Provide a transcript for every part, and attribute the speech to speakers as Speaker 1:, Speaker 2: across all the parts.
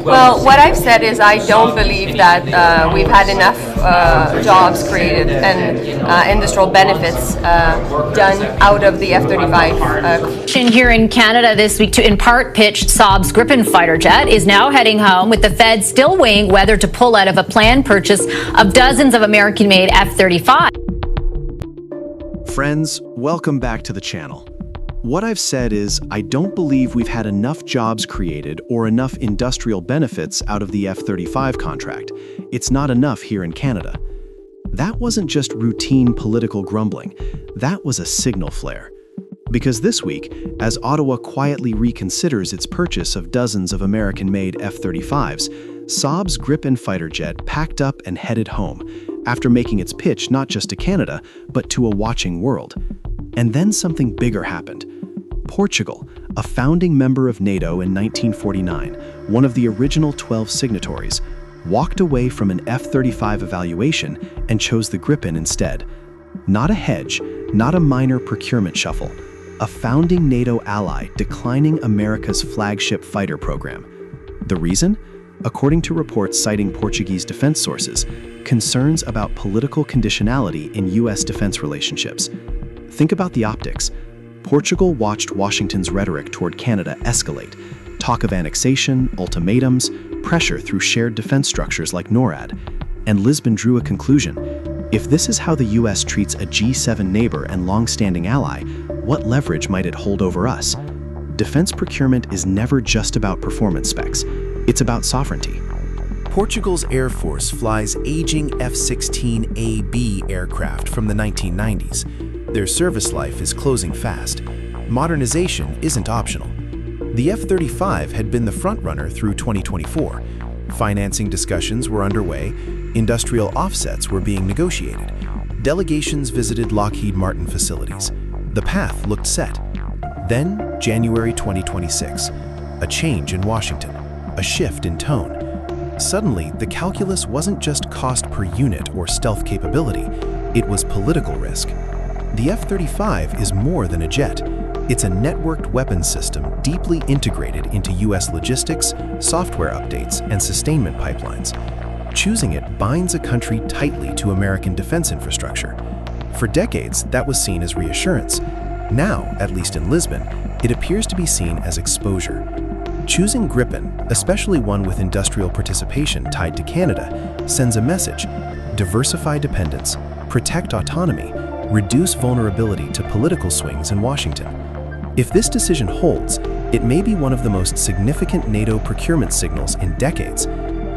Speaker 1: Well, what I've said is I don't believe that we've had enough jobs created and industrial benefits done out of the F-35.
Speaker 2: Here in Canada this week to in part pitch Saab's Gripen fighter jet is now heading home, with the Fed still weighing whether to pull out of a planned purchase of dozens of American-made F-35.
Speaker 3: Friends, welcome back to the channel. What I've said is I don't believe we've had enough jobs created or enough industrial benefits out of the F-35 contract. It's not enough here in Canada. That wasn't just routine political grumbling. That was a signal flare. Because this week, as Ottawa quietly reconsiders its purchase of dozens of American-made F-35s, Saab's Gripen fighter jet packed up and headed home, after making its pitch not just to Canada, but to a watching world. And then something bigger happened. Portugal, a founding member of NATO in 1949, one of the original 12 signatories, walked away from an F-35 evaluation and chose the Gripen instead. Not a hedge, not a minor procurement shuffle, a founding NATO ally declining America's flagship fighter program. The reason? According to reports citing Portuguese defense sources, concerns about political conditionality in U.S. defense relationships. Think about the optics. Portugal watched Washington's rhetoric toward Canada escalate, talk of annexation, ultimatums, pressure through shared defense structures like NORAD, and Lisbon drew a conclusion. If this is how the U.S. treats a G7 neighbor and long-standing ally, what leverage might it hold over us? Defense procurement is never just about performance specs. It's about sovereignty.
Speaker 4: Portugal's Air Force flies aging F-16AB aircraft from the 1990s. Their service life is closing fast. Modernization isn't optional. The F-35 had been the frontrunner through 2024. Financing discussions were underway, industrial offsets were being negotiated. Delegations visited Lockheed Martin facilities. The path looked set. Then, January 2026, a change in Washington, a shift in tone. Suddenly, the calculus wasn't just cost per unit or stealth capability, it was political risk. The F-35 is more than a jet. It's a networked weapons system deeply integrated into U.S. logistics, software updates, and sustainment pipelines. Choosing it binds a country tightly to American defense infrastructure. For decades, that was seen as reassurance. Now, at least in Lisbon, it appears to be seen as exposure. Choosing Gripen, especially one with industrial participation tied to Canada, sends a message: diversify dependence, protect autonomy, reduce vulnerability to political swings in Washington. If this decision holds, it may be one of the most significant NATO procurement signals in decades,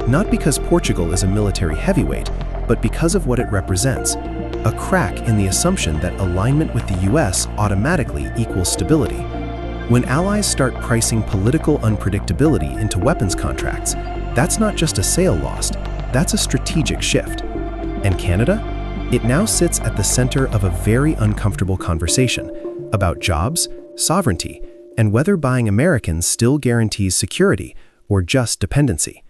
Speaker 4: not because Portugal is a military heavyweight, but because of what it represents: a crack in the assumption that alignment with the US automatically equals stability. When allies start pricing political unpredictability into weapons contracts, that's not just a sale lost, that's a strategic shift. And Canada? It now sits at the center of a very uncomfortable conversation about jobs, sovereignty, and whether buying American still guarantees security or just dependency.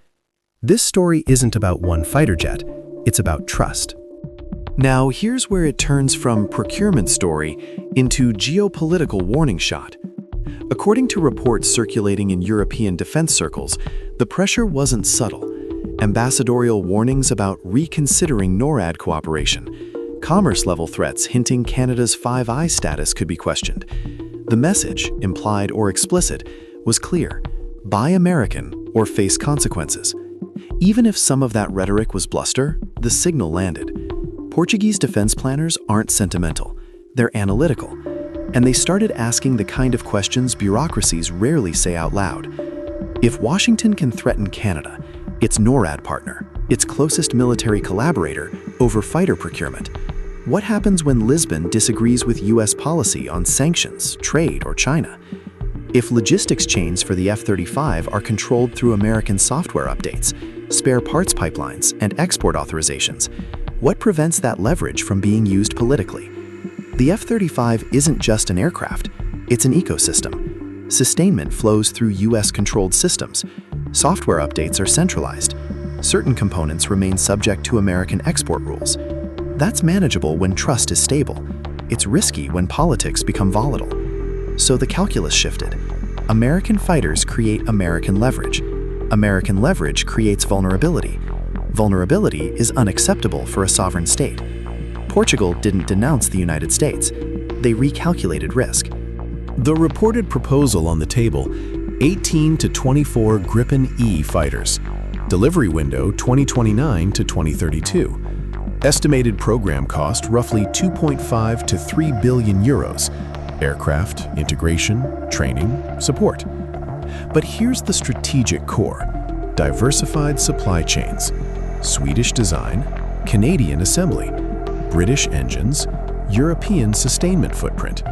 Speaker 4: This story isn't about one fighter jet, it's about trust. Now, here's where it turns from procurement story into geopolitical warning shot. According to reports circulating in European defense circles, the pressure wasn't subtle. Ambassadorial warnings about reconsidering NORAD cooperation, commerce-level threats hinting Canada's Five Eyes status could be questioned. The message, implied or explicit, was clear: buy American or face consequences. Even if some of that rhetoric was bluster, the signal landed. Portuguese defense planners aren't sentimental, they're analytical. And they started asking the kind of questions bureaucracies rarely say out loud. If Washington can threaten Canada, its NORAD partner, its closest military collaborator, over fighter procurement, what happens when Lisbon disagrees with US policy on sanctions, trade, or China? If logistics chains for the F-35 are controlled through American software updates, spare parts pipelines, and export authorizations, what prevents that leverage from being used politically? The F-35 isn't just an aircraft, it's an ecosystem. Sustainment flows through US-controlled systems. Software updates are centralized. Certain components remain subject to American export rules. That's manageable when trust is stable. It's risky when politics become volatile. So the calculus shifted. American fighters create American leverage. American leverage creates vulnerability. Vulnerability is unacceptable for a sovereign state. Portugal didn't denounce the United States. They recalculated risk.
Speaker 3: The reported proposal on the table, 18 to 24 Gripen E fighters. Delivery window 2029 to 2032. Estimated program cost roughly 2.5 to 3 billion euros. Aircraft, integration, training, support. But here's the strategic core. Diversified supply chains. Swedish design, Canadian assembly, British engines, European sustainment footprint,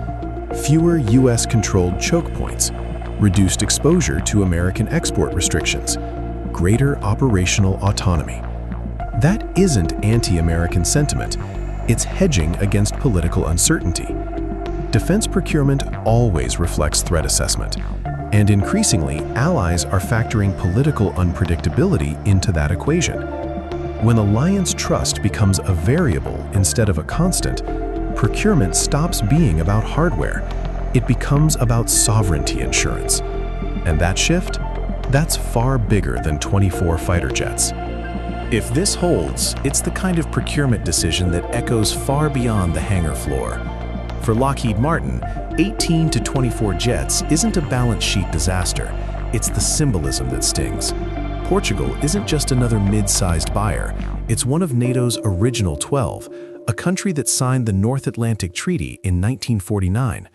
Speaker 3: fewer US-controlled choke points, reduced exposure to American export restrictions, greater operational autonomy. That isn't anti-American sentiment, it's hedging against political uncertainty. Defense procurement always reflects threat assessment, and increasingly, allies are factoring political unpredictability into that equation. When alliance trust becomes a variable instead of a constant, procurement stops being about hardware. It becomes about sovereignty insurance. And that shift? That's far bigger than 24 fighter jets. If this holds, it's the kind of procurement decision that echoes far beyond the hangar floor. For Lockheed Martin, 18 to 24 jets isn't a balance sheet disaster. It's the symbolism that stings. Portugal isn't just another mid-sized buyer. It's one of NATO's original 12, a country that signed the North Atlantic Treaty in 1949.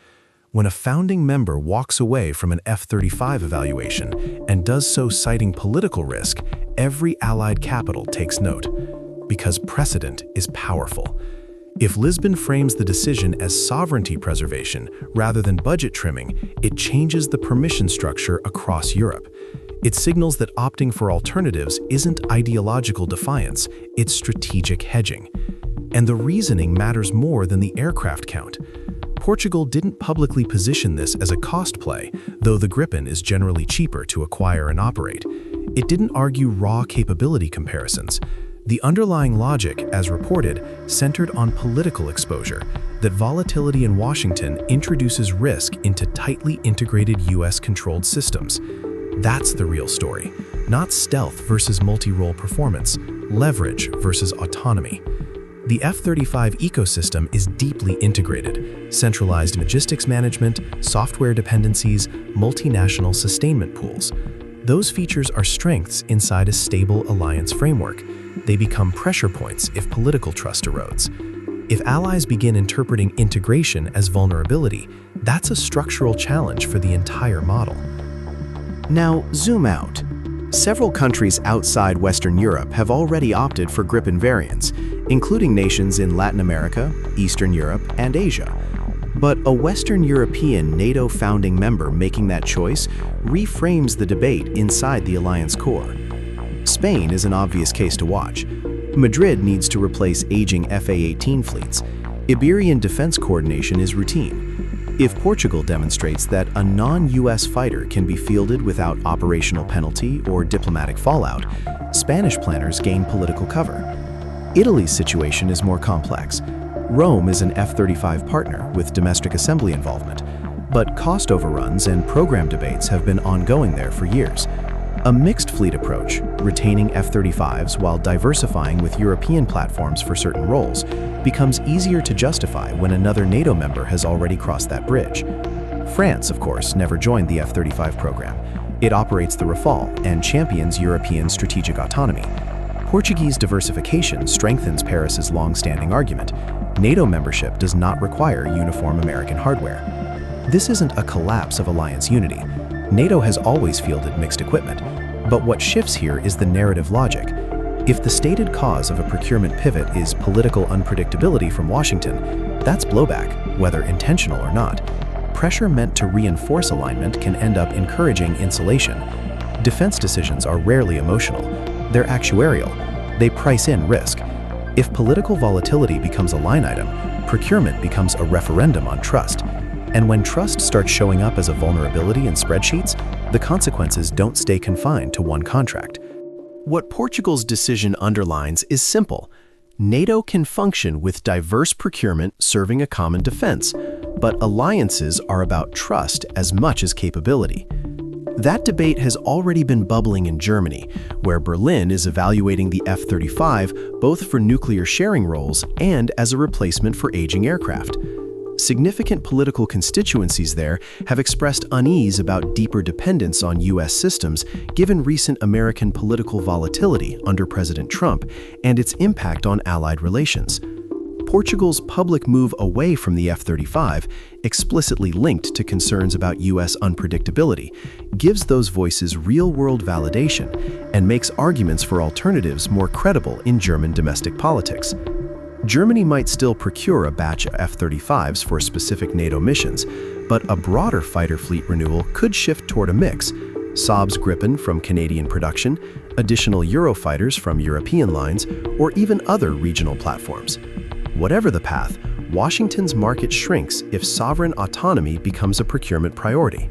Speaker 3: When a founding member walks away from an F-35 evaluation and does so citing political risk, every allied capital takes note. Because precedent is powerful. If Lisbon frames the decision as sovereignty preservation rather than budget trimming, it changes the permission structure across Europe. It signals that opting for alternatives isn't ideological defiance, it's strategic hedging. And the reasoning matters more than the aircraft count. Portugal didn't publicly position this as a cost play, though the Gripen is generally cheaper to acquire and operate. It didn't argue raw capability comparisons. The underlying logic, as reported, centered on political exposure, that volatility in Washington introduces risk into tightly integrated US-controlled systems. That's the real story, not stealth versus multi-role performance, leverage versus autonomy. The F-35 ecosystem is deeply integrated, centralized logistics management, software dependencies, multinational sustainment pools. Those features are strengths inside a stable alliance framework. They become pressure points if political trust erodes. If allies begin interpreting integration as vulnerability, that's a structural challenge for the entire model.
Speaker 5: Now, zoom out. Several countries outside Western Europe have already opted for Gripen variants, including nations in Latin America, Eastern Europe, and Asia. But a Western European NATO founding member making that choice reframes the debate inside the alliance core. Spain is an obvious case to watch. Madrid needs to replace aging FA-18 fleets. Iberian defense coordination is routine. If Portugal demonstrates that a non-US fighter can be fielded without operational penalty or diplomatic fallout, Spanish planners gain political cover. Italy's situation is more complex. Rome is an F-35 partner with domestic assembly involvement, but cost overruns and program debates have been ongoing there for years. A mixed fleet approach, retaining F-35s while diversifying with European platforms for certain roles, becomes easier to justify when another NATO member has already crossed that bridge. France, of course, never joined the F-35 program. It operates the Rafale and champions European strategic autonomy. Portuguese diversification strengthens Paris's long-standing argument. NATO membership does not require uniform American hardware. This isn't a collapse of alliance unity. NATO has always fielded mixed equipment, but what shifts here is the narrative logic. If the stated cause of a procurement pivot is political unpredictability from Washington, that's blowback, whether intentional or not. Pressure meant to reinforce alignment can end up encouraging insulation. Defense decisions are rarely emotional. They're actuarial. They price in risk. If political volatility becomes a line item, procurement becomes a referendum on trust. And when trust starts showing up as a vulnerability in spreadsheets, the consequences don't stay confined to one contract. What Portugal's decision underlines is simple. NATO can function with diverse procurement serving a common defense, but alliances are about trust as much as capability. That debate has already been bubbling in Germany, where Berlin is evaluating the F-35 both for nuclear sharing roles and as a replacement for aging aircraft. Significant political constituencies there have expressed unease about deeper dependence on U.S. systems given recent American political volatility under President Trump and its impact on allied relations. Portugal's public move away from the F-35, explicitly linked to concerns about U.S. unpredictability, gives those voices real-world validation and makes arguments for alternatives more credible in German domestic politics. Germany might still procure a batch of F-35s for specific NATO missions, but a broader fighter fleet renewal could shift toward a mix: Saab's Gripen from Canadian production, additional Eurofighters from European lines, or even other regional platforms. Whatever the path, Washington's market shrinks if sovereign autonomy becomes a procurement priority.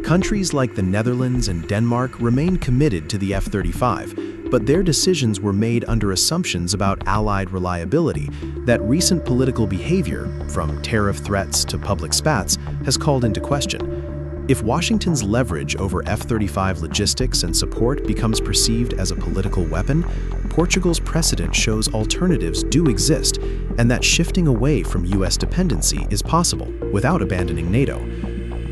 Speaker 5: Countries like the Netherlands and Denmark remain committed to the F-35, but their decisions were made under assumptions about allied reliability that recent political behavior, from tariff threats to public spats, has called into question. If Washington's leverage over F-35 logistics and support becomes perceived as a political weapon, Portugal's precedent shows alternatives do exist and that shifting away from U.S. dependency is possible without abandoning NATO.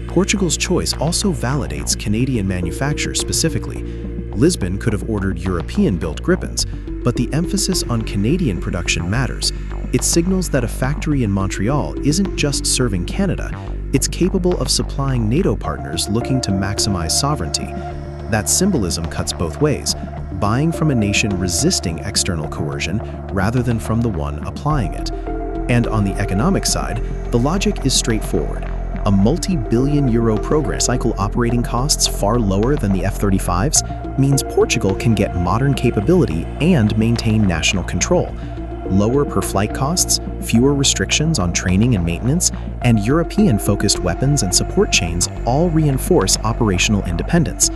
Speaker 5: Portugal's choice also validates Canadian manufacturers specifically. Lisbon could have ordered European-built Gripens, but the emphasis on Canadian production matters. It signals that a factory in Montreal isn't just serving Canada, it's capable of supplying NATO partners looking to maximize sovereignty. That symbolism cuts both ways, buying from a nation resisting external coercion rather than from the one applying it. And on the economic side, the logic is straightforward. A multi-billion euro program cycle operating costs far lower than the F-35s means Portugal can get modern capability and maintain national control. Lower per-flight costs, fewer restrictions on training and maintenance, and European-focused weapons and support chains all reinforce operational independence.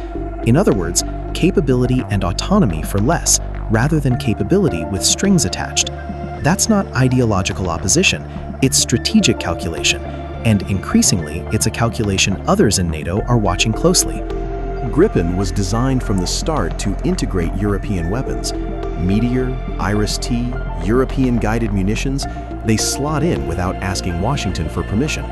Speaker 5: In other words, capability and autonomy for less, rather than capability with strings attached. That's not ideological opposition, it's strategic calculation, and increasingly, it's a calculation others in NATO are watching closely.
Speaker 3: Gripen was designed from the start to integrate European weapons. Meteor, Iris-T, European-guided munitions, they slot in without asking Washington for permission.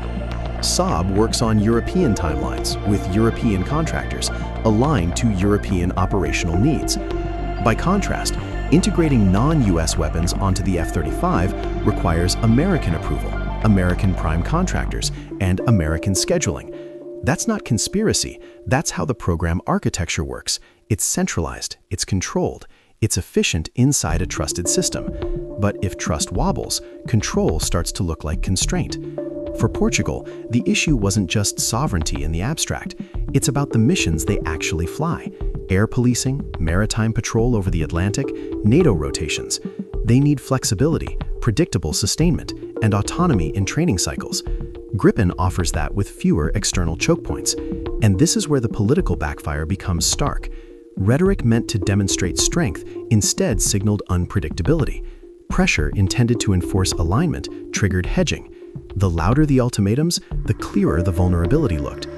Speaker 3: Saab works on European timelines with European contractors aligned to European operational needs. By contrast, integrating non-US weapons onto the F-35 requires American approval, American prime contractors, and American scheduling. That's not conspiracy, that's how the program architecture works. It's centralized, it's controlled, it's efficient inside a trusted system. But if trust wobbles, control starts to look like constraint. For Portugal, the issue wasn't just sovereignty in the abstract, it's about the missions they actually fly. Air policing, maritime patrol over the Atlantic, NATO rotations. They need flexibility, predictable sustainment, and autonomy in training cycles. Gripen offers that with fewer external choke points. And this is where the political backfire becomes stark. Rhetoric meant to demonstrate strength instead signaled unpredictability. Pressure intended to enforce alignment triggered hedging. The louder the ultimatums, the clearer the vulnerability looked.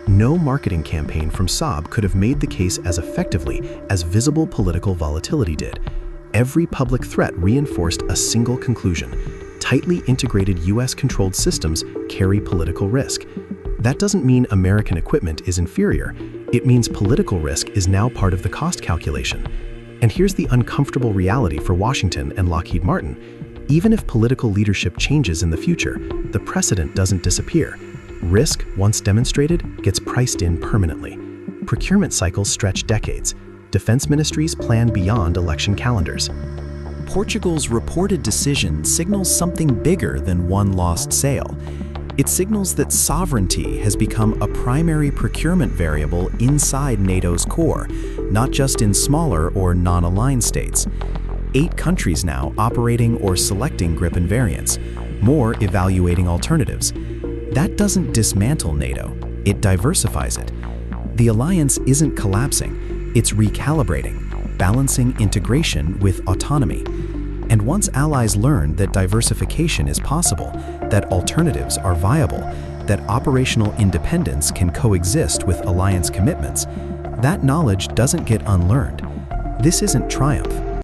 Speaker 3: No marketing campaign from Saab could have made the case as effectively as visible political volatility did. Every public threat reinforced a single conclusion: tightly integrated US-controlled systems carry political risk. That doesn't mean American equipment is inferior. It means political risk is now part of the cost calculation. And here's the uncomfortable reality for Washington and Lockheed Martin. Even if political leadership changes in the future, the precedent doesn't disappear. Risk, once demonstrated, gets priced in permanently. Procurement cycles stretch decades. Defense ministries plan beyond election calendars.
Speaker 5: Portugal's reported decision signals something bigger than one lost sale. It signals that sovereignty has become a primary procurement variable inside NATO's core, not just in smaller or non-aligned states. 8 countries now operating or selecting Gripen variants, more evaluating alternatives. That doesn't dismantle NATO, it diversifies it. The alliance isn't collapsing, it's recalibrating, balancing integration with autonomy. And once allies learn that diversification is possible, that alternatives are viable, that operational independence can coexist with alliance commitments, that knowledge doesn't get unlearned. This isn't triumph.